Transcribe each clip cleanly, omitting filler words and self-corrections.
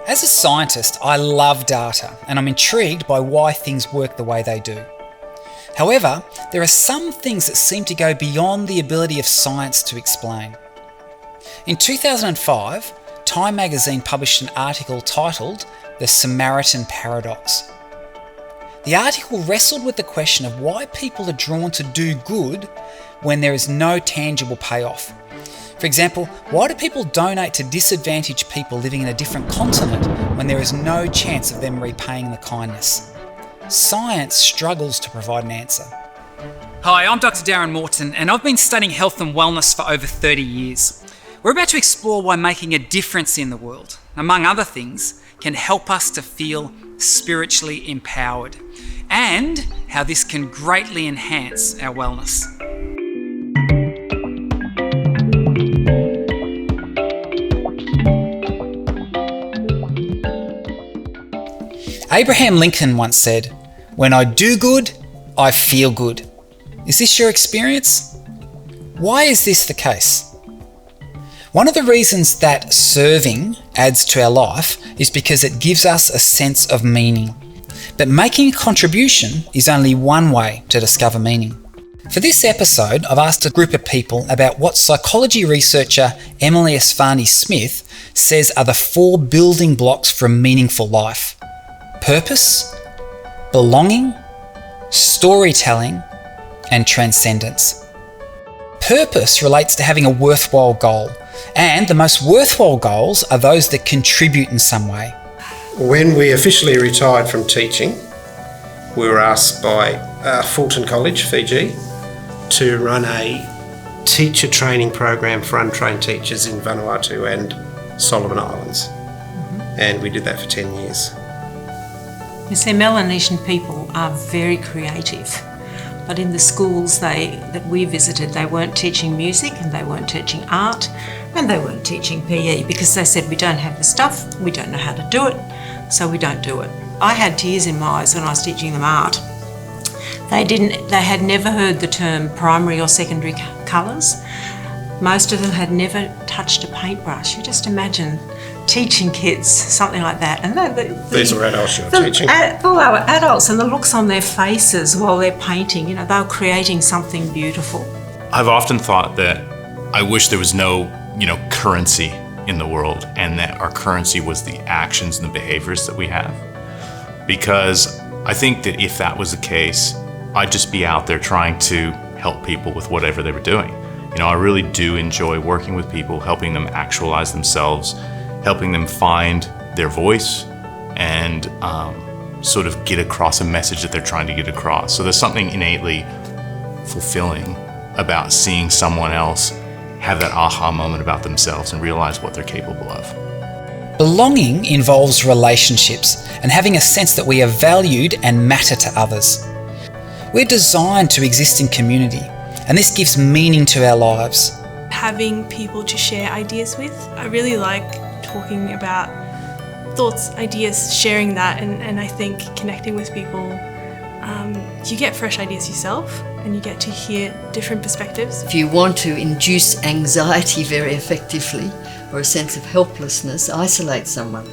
As a scientist, I love data and I'm intrigued by why things work the way they do. However, there are some things that seem to go beyond the ability of science to explain. In 2005, Time magazine published an article titled "The Samaritan Paradox." The article wrestled with the question of why people are drawn to do good when there is no tangible payoff. For example, why do people donate to disadvantaged people living in a different continent when there is no chance of them repaying the kindness? Science struggles to provide an answer. Hi, I'm Dr. Darren Morton, and I've been studying health and wellness for over 30 years. We're about to explore why making a difference in the world, among other things, can help us to feel spiritually empowered, and how this can greatly enhance our wellness. Abraham Lincoln once said, "When I do good, I feel good." Is this your experience? Why is this the case? One of the reasons that serving adds to our life is because it gives us a sense of meaning. But making a contribution is only one way to discover meaning. For this episode, I've asked a group of people about what psychology researcher Emily Esfahani-Smith says are the 4 building blocks for a meaningful life: purpose, belonging, storytelling, and transcendence. Purpose relates to having a worthwhile goal, and the most worthwhile goals are those that contribute in some way. When we officially retired from teaching, we were asked by Fulton College, Fiji, to run a teacher training program for untrained teachers in Vanuatu and Solomon Islands. And we did that for 10 years. You see, Melanesian people are very creative, but in the schools that we visited, they weren't teaching music and they weren't teaching art and they weren't teaching PE because they said, we don't have the stuff, we don't know how to do it, so we don't do it. I had tears in my eyes when I was teaching them art. They had never heard the term primary or secondary colours. Most of them had never touched a paintbrush. You just imagine teaching kids something like that. And these were adults you were teaching? Well, they were adults, and the looks on their faces while they're painting, they were creating something beautiful. I've often thought that I wish there was no, currency in the world, and that our currency was the actions and the behaviors that we have. Because I think that if that was the case, I'd just be out there trying to help people with whatever they were doing. I really do enjoy working with people, helping them actualize themselves, helping them find their voice and sort of get across a message that they're trying to get across. So there's something innately fulfilling about seeing someone else have that aha moment about themselves and realize what they're capable of. Belonging involves relationships and having a sense that we are valued and matter to others. We're designed to exist in community, and this gives meaning to our lives. Having people to share ideas with. I really like talking about thoughts, ideas, sharing that, and I think connecting with people, you get fresh ideas yourself and you get to hear different perspectives. If you want to induce anxiety very effectively or a sense of helplessness, isolate someone.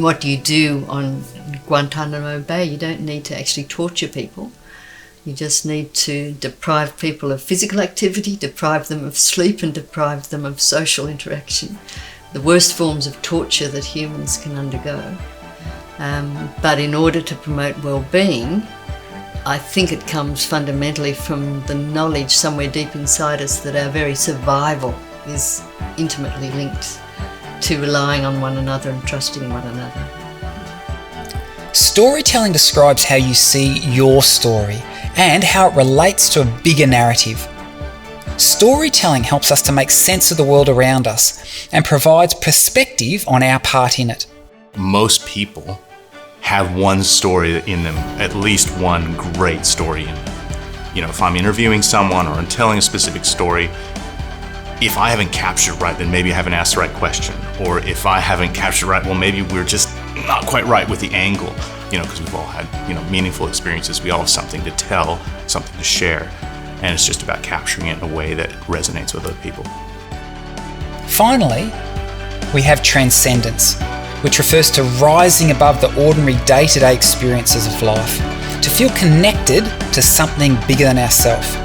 What do you do on Guantanamo Bay? You don't need to actually torture people. You just need to deprive people of physical activity, deprive them of sleep, and deprive them of social interaction. The worst forms of torture that humans can undergo. But in order to promote well-being, I think it comes fundamentally from the knowledge somewhere deep inside us that our very survival is intimately linked to relying on one another and trusting one another. Storytelling describes how you see your story and how it relates to a bigger narrative. Storytelling helps us to make sense of the world around us and provides perspective on our part in it. Most people have one story in them, at least one great story in them. If I'm interviewing someone or I'm telling a specific story, if I haven't captured it right, then maybe I haven't asked the right question. Or if I haven't captured it right, well, maybe we're just not quite right with the angle, because we've all had, meaningful experiences. We all have something to tell, something to share. And it's just about capturing it in a way that resonates with other people. Finally, we have transcendence, which refers to rising above the ordinary day-to-day experiences of life, to feel connected to something bigger than ourselves.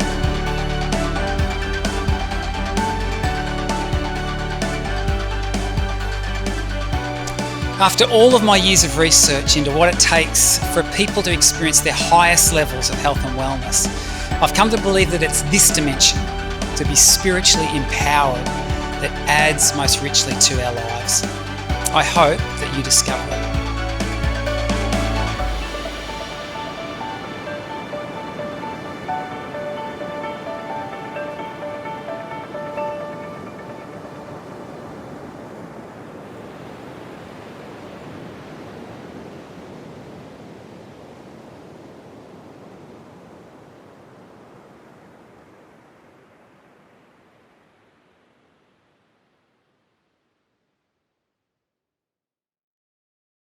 After all of my years of research into what it takes for people to experience their highest levels of health and wellness, I've come to believe that it's this dimension, to be spiritually empowered, that adds most richly to our lives. I hope that you discover it.